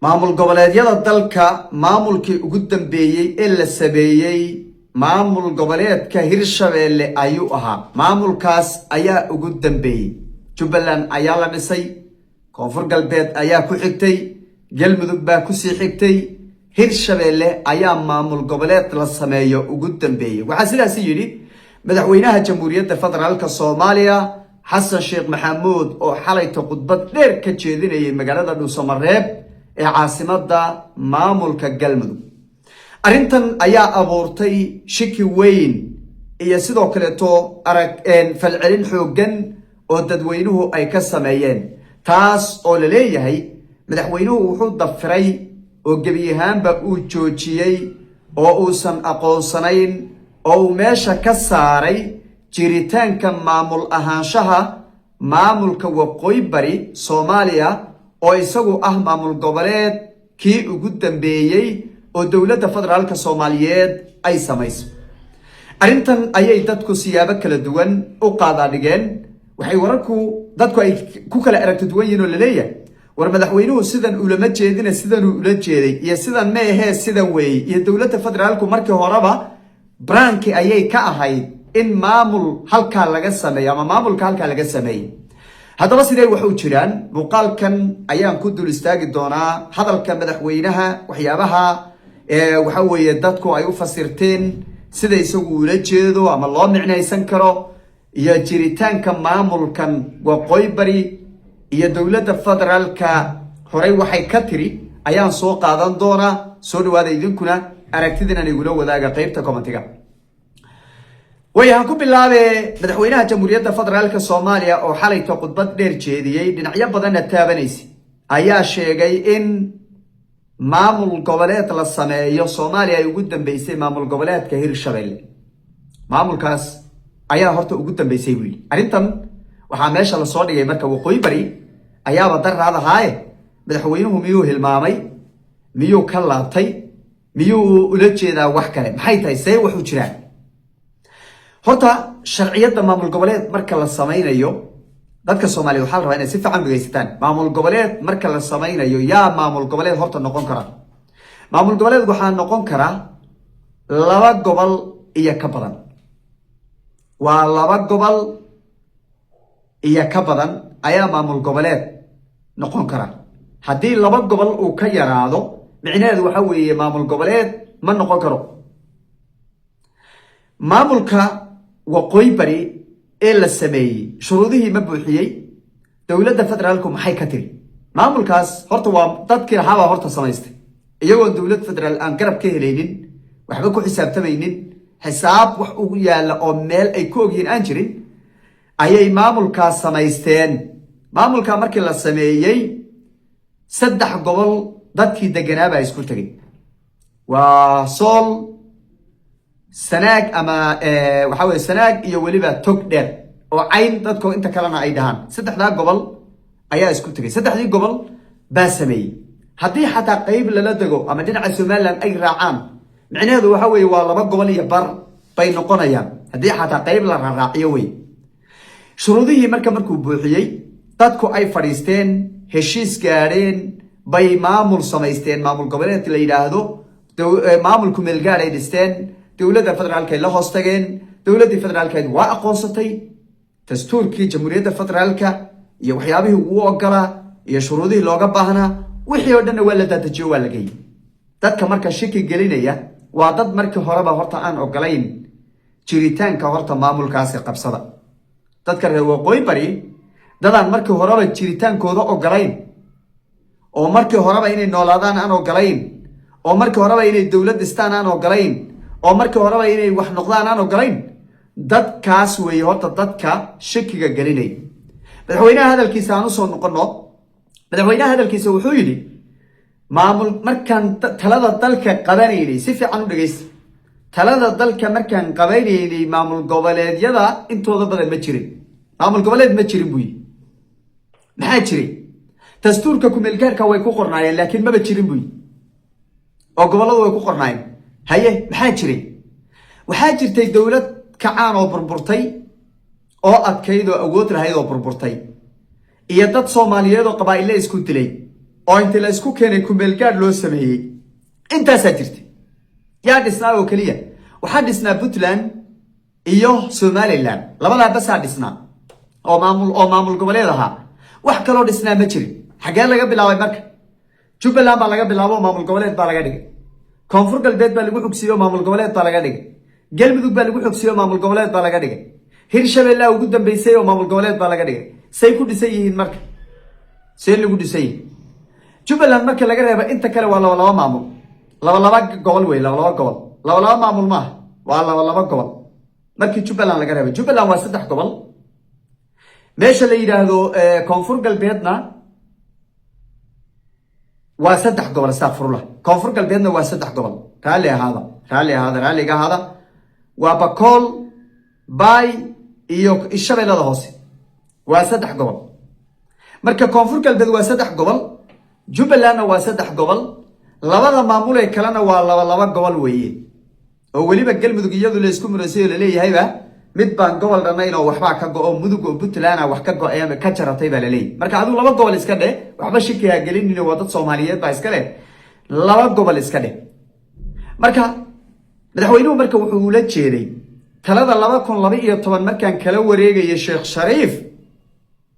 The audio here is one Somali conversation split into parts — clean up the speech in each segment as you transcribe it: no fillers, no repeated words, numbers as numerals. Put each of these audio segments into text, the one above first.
maamul goboleedyada dalka maamulkii ugu dambeeyay ee la sameeyay maamul goboleedka Hirshabeelle ayuu ahaa. Maamulkaas ayaa ugu dambeeyay. Jubbaland ayaa la dhisay, Koonfur Galbeed ayaa ku xigtay, Galmudug baa ku sii xigtay, Hirshabeelle ayaa maamul goboleed la sameeyo ugu dambeeyay. Waxa sidaas yiri madaxweynaha Jamhuuriyadda Federaalka Soomaaliya Xasan Sheekh Maxamuud oo xalayta khudbad dheer ka jeedinayay magaalada Dhuusamareeb ee caasimadda maamulka Galmudug. Arrintan ayaa abuurtay shaki weyn iyo sidoo kale falcelin xooggan oo dadweynuhu ay ka sameeyeen, taas oo la leeyahay madaxweynuhu wuxuu dafiray oo gebi ahaanba uu joojiyay oo uusan aqoonsanayn oo uu meesha ka saaray jiritaanka maamul ahaanshaha maamulka Waqooyi Bari Soomaaliya oo isagu ah maamul goboleed kii ugu dambeeyay oo dawladda federaalka Soomaaliyeed ay samayso. Arrintan ayay dadku siyaabo kala duwan u qaadadhigeen. Waxay wararku dadku ay ku kala aragti duwan yihiin oo la leeyahay war madaxweynuhu sidan ulama jeedina sidan uu ula jeeday iyo sidan ma ahee sidan weey iyo dawladda federaalku markii horeba branki ayay ka ahayd in maamul halka laga sameeyo ama maamulka halka laga sameeyo. haddaba sidee wax u jiraan muuqaalkan ayaan ku dul istaagi doonaa hadalka madaxweynaha waxyaabaha waxa weeye dadku ay u fasirteen sida isagu ula jeedo ama loo micnaysan karo iyo jiritaanka maamulkan Waqooyi Bari iyo dawladda federaalka horay waxay ka tiri ayaan soo qaadan doonaa. soo dhawaada idinkuna aragtidina igula wadaaga qaybta commentiga. waxaan ku bilaabay madaxweynaha Jamhuuriyadda Federaalka Soomaaliya oo xalayta khudbad dheer jeediyay dhinacyo badan taabanaysi ayaa sheegay in maamul goboleed la sameeyo Soomaaliya ay ugu dambeysay maamul goboleedka Hirshabeelle. maamulkaas ayaa horta ugu dambeysay wiil. arrintan waxaa meesha la soo dhigay marka Waqooyi Bari ayaaba darraadahay madaxweynuhu miyuu hilmaamay, miyuu ka laabtay, miyuu ula jeedaa wax kale, maxay tahay see wax u jiraan. horta sharciyada maamul goboleed marka la samaynayo dadka Soomaaliyeed waxa la rabaa inay si fiican u dhageysataan. maamul goboleed marka la samaynayo yaa maamul goboleed horta noqon kara. maamul goboleed waxa noqon kara laba gobol iyo ka badan. waa laba gobol iyo ka badan ayaa maamul goboleed noqon kara. haddii laba gobol uu ka yaraado micnaheedu waxa weeye maamul goboleed ma noqon karo. maamulka Waqooyi Bari ee la sameeyay shuruudihii ma buuxiyay. dawladda federaalku maxay ka tiri maamulkaas horta waa dadkii lahaa horta samaystay iyagoo dawlad federaal aan garab ka helaynin waxba ku xisaabtamaynin xisaab wax ugu yaala oo meel ay ku ogyihiin aan jirin ayay maamulkaas samaysteen. maamulka markii la sameeyay 3 gobol dadkii deganaa baa isku tagay. waa Sool, Sanaag ama waxa weeye Sanaag iyo waliba Togdheer oo cayn dadku inta kalena ay dhahan 3 gobol ayaa isku tagay. 3 gobol baa sameeyay. haddii xataa qayb lala dago ama dhinaca Somaliland ay raacaan micnaheedu waxa weeye waa 2 gobol iyo bar bay noqonayaan haddii xataa qayb la raaciyo way. shuruudihii markuu buuxiyay dadku ay fadhiisteen heshiis gaadheen bay maamul samaysteen. maamul goboleed la yiraahdo maamulku meel gaar ay dhisteen. dawladda federaalka ay la hoos tageen. dawladda federaalka waa aqoonsatay dastuurkii Jamhuuriyadda Federaalka iyo waxyaabihii uu ogolaa iyo shuruudihii looga baahnaa wixii oo dhan waa la daadajiyay waa la geeyay. dadka marka shaki gelinaya waa dad markii horeba horta aan ogolayn jiritaanka horta maamulkaasi qabsada. dadka reer Waqooyi Bari dadaan markii horeba jiritaankooda ogolayn oo markii horeba inay noolaadaan aan ogolayn oo markii horeba inay dawlad dhistaan aan ogolayn oo markii horeba inay wax noqdaan aan ogolayn dadkaas way horta dadka shakiga gelinay. madaxweynaha hadalkiisa aan u soo noqono. madaxweynaha hadalkiisa wuxuu yiri maamul markaan talada dalka qabanaynay si fiican u dhageysta. talada dalka markaan qabanaynay maamul goboleedyada intooda badan ma jirin. maamul goboleed ma jirin buu. maxaa jiray dastuurka ku meel gaarka way ku qornaayeen laakiin ma jirin buu. oo goboladu way ku qornaayeen. haye maxaa jiray waxaa jirtay dawlad kacaan oo burburtay oo adkayd oo awood lahayd oo burburtay iyo dad Soomaaliyeed oo qabaa'il isku dilay oo inta la isku keenay kumeel gaar loo sameeyay intaas jirtay yaa dhisnaa oo kaliya waxa dhisnaa Puntland iyo Somaliland labada bas dhisnaa oo maamul goboleed ahaa wax kale oo dhisnaa ma jirin xagee laga bilaabay marka Jubbaland baa laga bilaabo maamul goboleed baa laga dhigay koonfur galbeed baa lagu xogsiyo maamul goboleed baa laga dhigay galmudug baa lagu xogsiyo maamul goboleed baa laga dhigay hirshabeelle ugu dambeysay oo maamul goboleed baa laga dhigay say ku dhisay yihiin marka say lagu dhisay Jubbaland marka laga reebo inta kale waa laba maamul laba gobol way laba gobol laba maamul ma waa laba gobol markii Jubbaland laga reebo Jubbaland waa 3 gobol meesha la yiraahdo koonfur galbeedna waa 3 gobol astaghfirullah koonfur galbeedna waa 3 gobol raali hada waa Bakool Bay iyo Shabeellada hoose waa 3 gobol marka koonfur galbeed waa 3 gobol Jubbaland waa 3 gobol labada maamul ee kalena waa laba gobol weeye oo waliba galmudug iyadu la isku murasay la leeyahay mid baan gobol dhanayn oo waxba ka go'o mudug oo Puntland wax ka go'ay ka jaratay baa la leeyahay marka adigu laba gobol iska dheh waxba shikiya gelinin waa dad Soomaaliyeed baa iska leh laba gobol iska dheh marka madaxweynuhu marka wuxuu la jeeday talada 2012 markaan kala wareegay Sheekh Shariif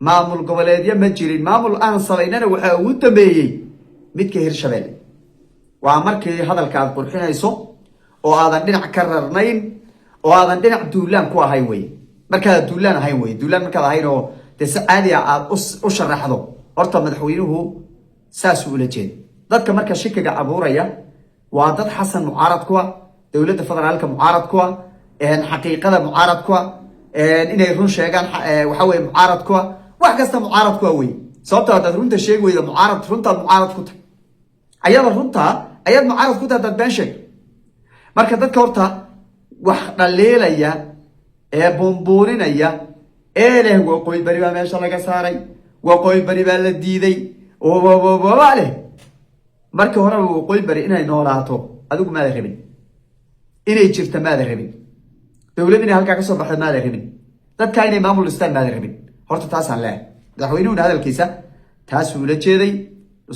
maamul goboleedyo ma jirin maamul aan sameynana waxa uu dambeeyay midka Hirshabeelle waa markii hadalka aad qurxinayso oo aadan dhinac ka rarnayn oo aadan dhinac duulaan ku ahay way marka duulaan ahay way duulaan marka ahay oo caadi aad u sharaxdo horta madaxweynuhu saas uu la jeeday dadka marka shikiga abuuraya waa dad xasan mucaarad ku ah dawladda federaalka mucaarad ku ah xaqiiqada mucaarad ku ah inay run sheegaan waxa way mucaarad ku ah wax kasta mucaarad ku ah way sababtoo ah runta sheeg weyda runta mucaarad ku tahay ayaad mucaarad ku tahay dad been sheeg marka dadka horta wax dhaleelaya boomboonaya leh waqooyi bari baa meesha laga saaray waqooyi bari baa la diiday oo leh marka hore waqooyi bari inay noolaato adigu ma rabin inay jirto ma rabin dawladina halka ka soo baxday ma rabin dadka inay maamul istaan ma rabin horta taas aan leeyahay madaxweynuhu hadalkiisa taas uu la jeeday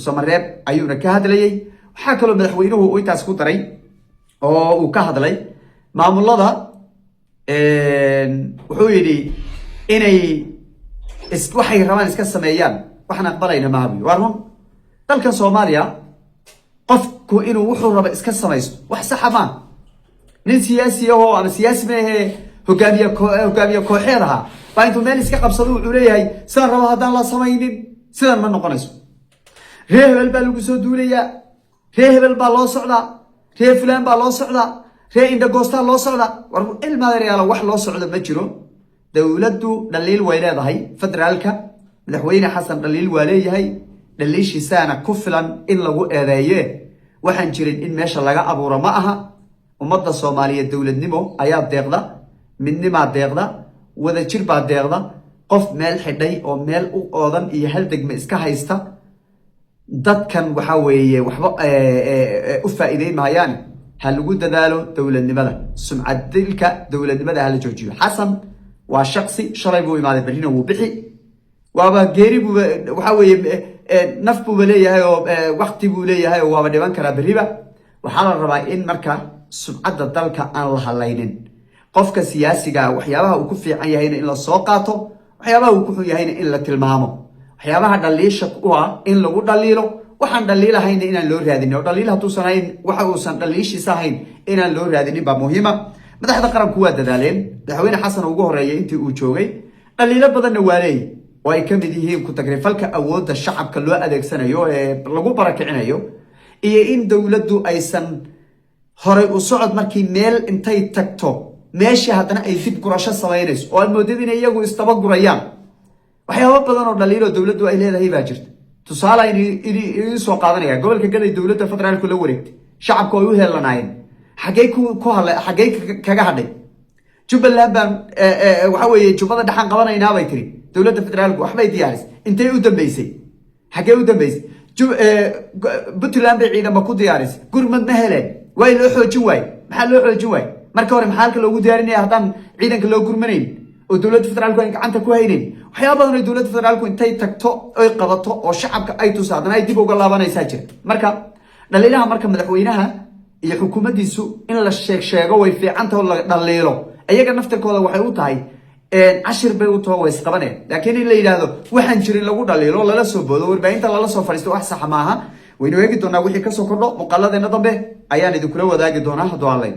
Soomareeb ayuuna ka hadlayay waxa kale madaxweynuhu uu taas ku daray oo uu ka hadlay maamulada wuxuu yiri inay waxay rabaan iska sameeyaan waxna aqbalayna ma habiyo waa run dalka Soomaaliya qofku inuu wuxuu rabo iska sameeysto wax sax ma nin siyaasi oo ama siyaasi ma hogaamiye kooxeedaha baa intuu meel iska qabsado wuxuu leeyahay saan rabo hadaan la sameeynin sidan ma noqonayso reebel baa lagu soo duulaya reebel baa loo socdaa reefulaan baa loo socdaa ree indagoosta loo socdaa war ilmaada reeyala wax loo socdo ma jiro dawladdu dhaliil way leedahay federaalka madaxweyne xasan dhaliil waa leeyahay dhaliishiisana ku filan in lagu eedeeyo waxaan jirin in meesha laga abuuro ma aha ummadda Soomaaliyeed dawladnimo ayaa deeqda midnimo deeqda wada jir baa deeqda qof meel xidhay oo meel u oodan iyo hal degme iska haysta dadkan waxa weeye waxba u faa'iideyn maayaan ha lagu dadaalo dawladnimada sumcad dilka dawladnimada ha la joojiyo xasan waa shakhsi shalay buu imaaday barina wuu bixi waaba geeri buu waxa weeye naf buu leeyahay oo waqti buu leeyahay oo waaba dhiban kara bariba waxa la rabaa in marka sumcadda dalka aan la halaynin qofka siyaasiga waxyaabaha uu ku fiican yahay in la soo qaato waxyaabaha uu ku xun yahay in la tilmaamo waxyaabaha dhaliisha u ah in lagu dhaliilo waxaan dhaliilahayn inaan loo raadin oo dhaliil haduu sanayn waxa uu san dhaliishiisa ahayn inaan loo raadin ba muhiima madaxda qaranku waa dadaaleen madaxweyne xasan ugu horeeyay intii uu joogay dhaliilo badanna waa leeyahay oo ay kamid yihiin ku tagrifalka awoodda shacabka loo adeegsanayo ee lagu barakicinayo iyo in dawladdu aysan horay u socod markii meel intay tagto meesha hadana ay dib gurasho sameynayso oo moodada in iyagu istaba gurayaan waxyaabo badan oo dhaliilo dawladdu ay leedahay baa jirta tusaale in soo qaadanaya gobolka galay dawladda federaalku la wareegtay shacabku ay u heelanaayeen xagee kaga hadhay Jubbaland baan waxa weeye Jubbada dhaxan qabanaynaa bay tiri dawladda federaalku waxbay diyaarisay intay u dambeysay xagee u dambeysay Puntland bay ciidamo ku diyaarisay gurmad ma heleen way loo xoojin waay maxaa loo xoojin waay marka hore maxaa halka loogu diyaarinaya hadaan ciidanka loo gurmanayn ودولة فدرالكو إنك عنتا كوهينين وحيابا إن دولة فدرالكو إنتي تكتو أي قبطو أو شعبك أي تساعدنا أي ديبو قلابانا يساجر مركا دليلها مركا مدحوينها هي حكومة ديسو إن الشيك شيغو ويفي عنتا ولا دليلو أيها نفتر كولا وحيوتاي عشر بيوتو ويسقبانين لكن اللي يلاهدو وحن جرين لغو دليلو لا سوبودو وربعين تلا لا سوفريستو أحسا حماها وينو يجي دونا وحي كسو كردو مقالة دينا ضمبه أيان يدو كلو وداقي دونا هدو علي